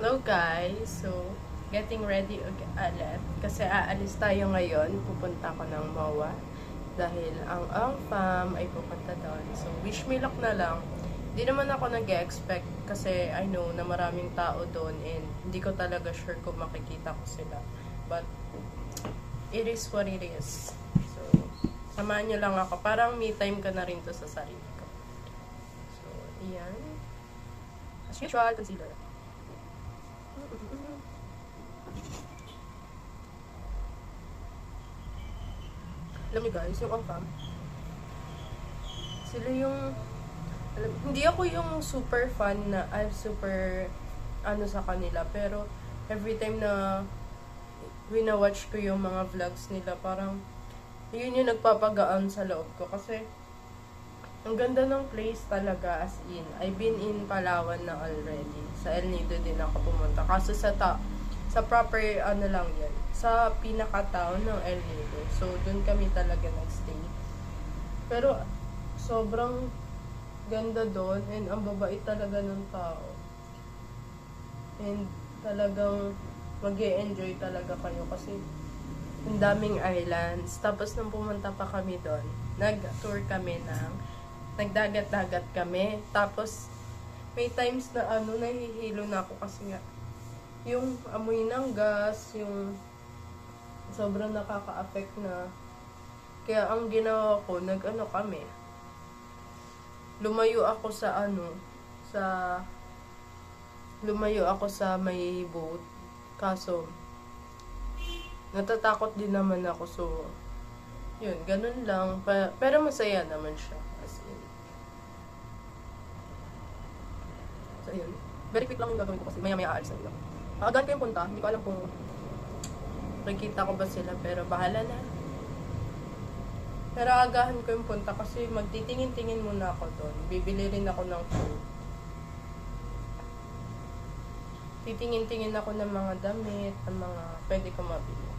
Hello guys! So, getting ready ulit. Kasi aalis tayo ngayon. Pupunta ako ng MOA. Dahil ang fam ay pupunta doon. So, wish me luck na lang. Hindi naman ako nag-expect kasi I know na maraming tao doon and hindi ko talaga sure kung makikita ko sila. But, it is what it is. So, samahan nyo lang ako. Parang me time ka na rin to sa sarili ko. So, iyan. As usual, concealer. Alam niyo guys, yung fam, sila yung, hindi ako yung super fan na, super, sa kanila, pero, every time na, wina-watch ko yung mga vlogs nila, parang, yun yung nagpapagaan sa loob ko, kasi, ang ganda ng place talaga, as in, I've been in Palawan na already, sa El Nido din ako pumunta, kaso sa proper, lang yan, sa pinaka-town ng El Nido. So, dun kami talaga nag-stay. Pero, sobrang ganda doon and ang babait talaga ng tao. And, talagang mag-e-enjoy talaga kayo kasi ang daming islands. Tapos, nung pumunta pa kami doon, nag-tour kami nagdagat-dagat kami. Tapos, may times na nahihilo na ako kasi nga, yung amoy ng gas, yung sobrang nakaka-affect na. Kaya ang ginawa ko, kami. Lumayo ako sa may boat. Kaso, natatakot din naman ako. So, yun, ganun lang. Pero masaya naman siya. As in. So, yun. Very quick lang yung gagawin ko kasi maya-maya aalis na lang. Agahan ko yung punta. Hindi ko alam kung nakikita ko ba sila, pero bahala na. Pero agahan ko yung punta kasi magtitingin-tingin muna ako doon. Bibili rin ako ng food. Titingin-tingin ako ng mga damit, ng mga pwede ko mabili.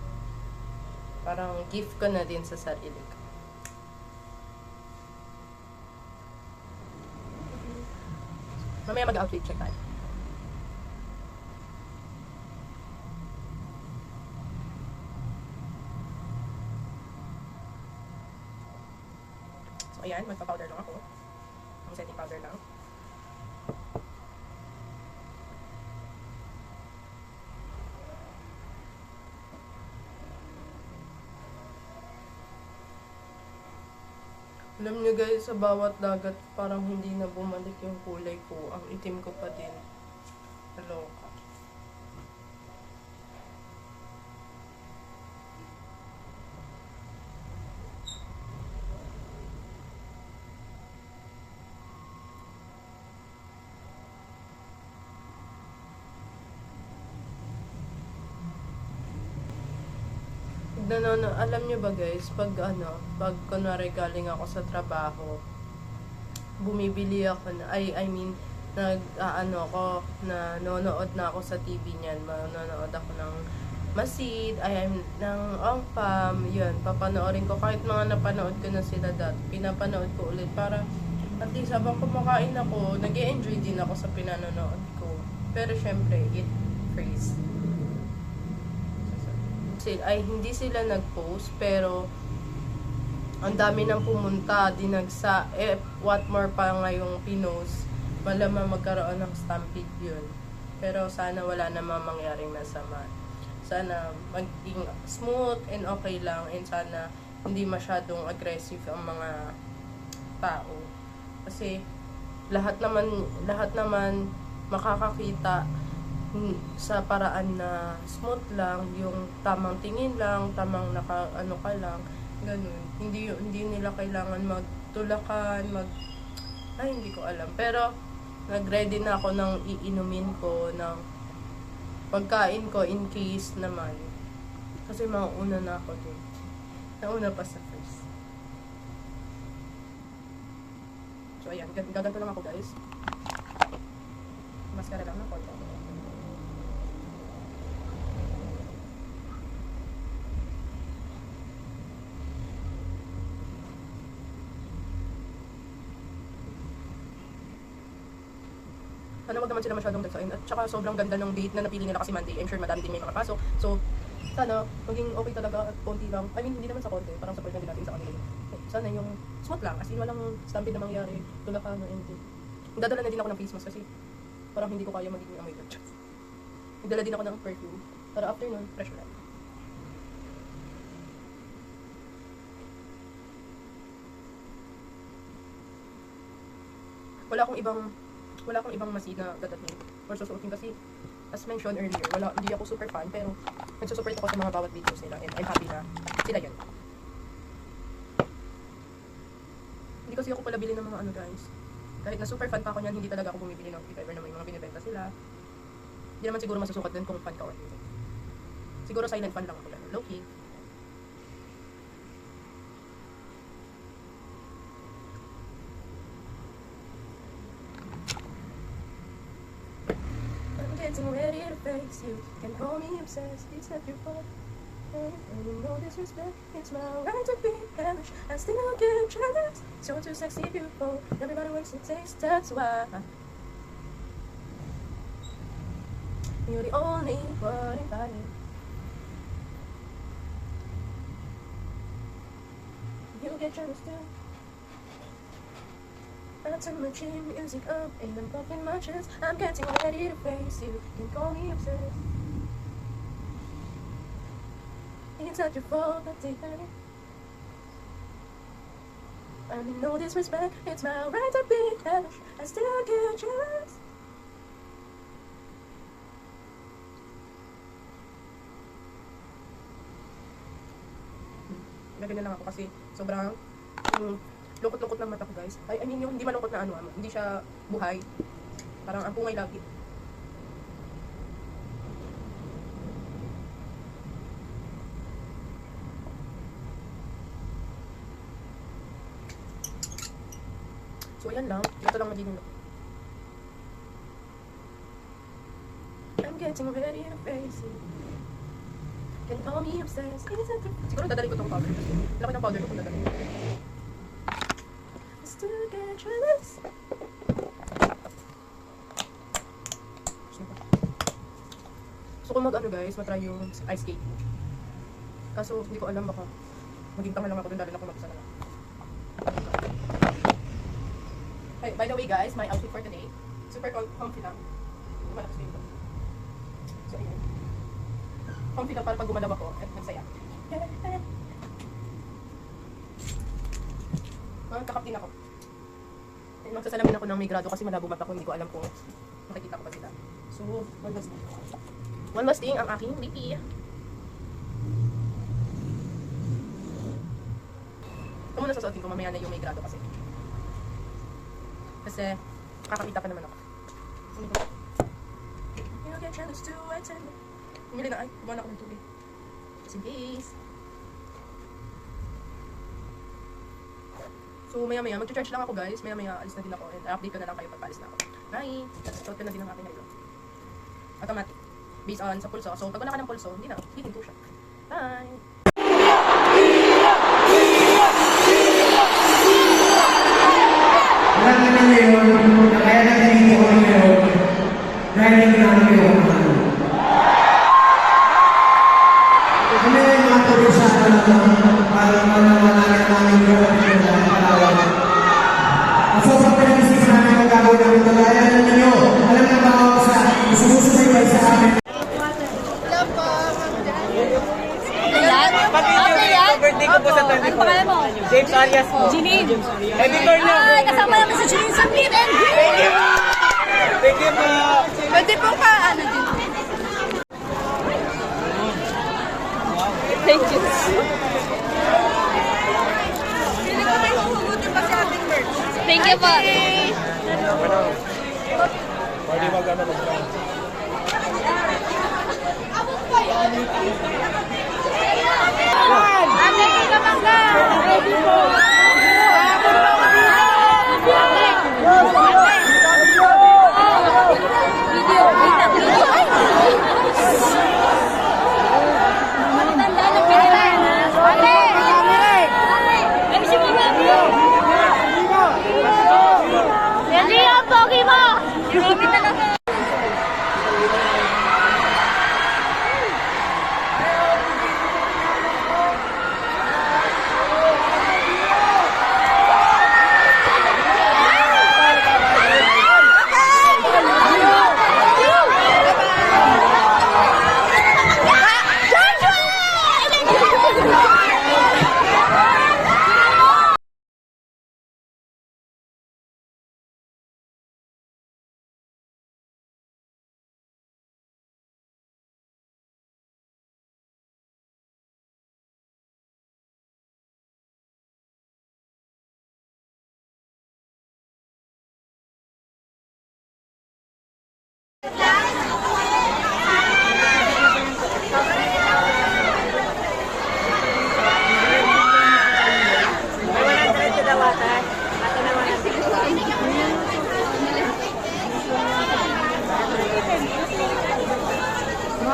Parang gift ko na din sa sarili ko. Mamaya mag-outfit check tayo. Ayan, magpa-powder lang ako. Ang setting powder lang. Alam niyo guys, sa bawat dagat, parang hindi na bumalik yung kulay ko. Ang itim ko pa din. Naloka. Alam nyo ba guys, pag kunwari galing ako sa trabaho, bumibili ako nanonood na ako sa TV niyan, manonood ako ng Masid, ng Ongpam, yun, papanoorin ko, kahit mga napanood ko na sila dati, pinapanood ko ulit, para at least habang kumakain ako, nag-e-enjoy din ako sa pinanonood ko. Pero syempre, it freeze. Hindi sila nag-post, pero ang dami nang pumunta, dinagsa, what more pa ngayong pinost, malamang magkaroon ng stampede yun. Pero sana wala namang mangyaring masama. Sana maging smooth and okay lang, and sana hindi masyadong aggressive ang mga tao. Kasi lahat naman makakakita sa paraan na smooth lang, yung tamang tingin lang, tamang ka lang, ganun. Hindi nila kailangan magtulakan, hindi ko alam. Pero, nag-ready na ako ng iinumin ko, ng pagkain ko in case naman. Kasi mauuna na ako dun. Nauna pa sa first. So, ayan. Gaganto lang ako, guys. Mascara lang na konti. Sana wag naman sila masyadong dagsain. At saka sobrang ganda ng date na napili nila kasi Monday. I'm sure madami din may mga pasok. So, sana maging okay talaga at konti lang. I mean, hindi naman sa konti. Parang support na din natin sa kanila. Sana yung smooth lang. As in, walang stampede na mangyari. Tulak ka na anything. Dadala na din ako ng face mask kasi parang hindi ko kaya magiging amoy lang. Nagdala din ako ng perfume. Para after nun, fresh ulit. Wala akong ibang masid na dadating or susuotin kasi as mentioned earlier, hindi ako super fan pero nagsusupport ako sa mga bawat videos nila and I'm happy na sila yun. Hindi kasi ako pala bili ng mga ano guys. Kahit na super fan pa ako niyan, hindi talaga ako bumibili ng if ever na may mga binibenta sila. Hindi naman siguro masusukat din kung fan ka or hindi. Siguro silent fan lang ako lang. Low key. Getting ready to face you. Can call me obsessed, it's not your fault. And you know disrespect, it's my right to be hellish. I still get jealous. So too sexy, beautiful. Everybody wants to taste, that's why. You're the only one invited. You get jealous too. I turn my chin music up and I'm puffing my chest. I'm getting ready to face you. You can call me obsessed. It's not your fault, but take that. I mean no disrespect, it's my right to be hellish. I still get jealous. Ganyan lang ako kasi sobrang lungkot-lungkot ng mata ko guys. I mean yung hindi malungkot na ano, hindi siya buhay. Parang ang pungay lagi. So ayan lang, ito lang magiging I'm getting ready to face it. Can call me obsessed. Siguro dadalhin ko itong powder kasi laki ng powder ko kung dadalhin. Still get jealous. So kung mag-ano guys, matry yung ice skating. Kaso hindi ko alam, baka maging tanga lang ako dun dahil ako mag-isa na lang. Hey, by the way guys, my outfit for today, super comfy lang. Lumalakas din ito. So ayan. Comfy lang para pag gumalaw ako at nagsaya. Kakaptin ako. Magsasalamin ako ng may grado kasi malabo mata ko, hindi ko alam kung makikita ko pa sila. So, one last thing ang aking lipi. Ito muna sasuotin ko, mamaya na yung may grado kasi. Kasi, kakakita pa naman ako. You get jealous too, I tell you. Pumili na, ay, kumain ako ng tubig. Kasi days. So, maya-maya, mag-charge lang ako guys. Maya-maya, alis na din ako. And update ko na lang kayo pag alis na ako. Bye! Suot ko na din ang aking ngayon. Automatic. Based on sa pulso. So, pag wala ka ng pulso, hindi na. Hihinto siya. Bye! Alam naman ngayon, kaya natin dito kami ngayon, dahil hindi namin ngayon mahal. Kami ay mga tulisan para manawalanan namin yung Palawan. At sobrang pinag-isip namin ang gagawin namin talaga. Alam ninyo, alam na ba ako sa sususubaybay sa amin? Hello po, Ma'am. Birthday ko po sa 24. Ano pangalan mo? James Arias po. Janine. Editor niyo. Ay, kasama namin sa Janine sa Meet and Greet. Thank you po. Pwede po ka, ano din. Thank you. Hindi ko may huhugutin pa sa ating merch. Thank you po. Pwede mag-ano mag-brown. Ate, ikaw mangga. Ready po. Video. Wait lang. Ay! Matanda na pinila. Ate! Ay, si Mama. Ready ang pogi mo. Si Robby talaga.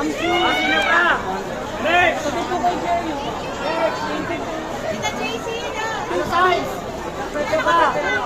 Sino pa? Next! Tita JC, Ano size? Pwede pa?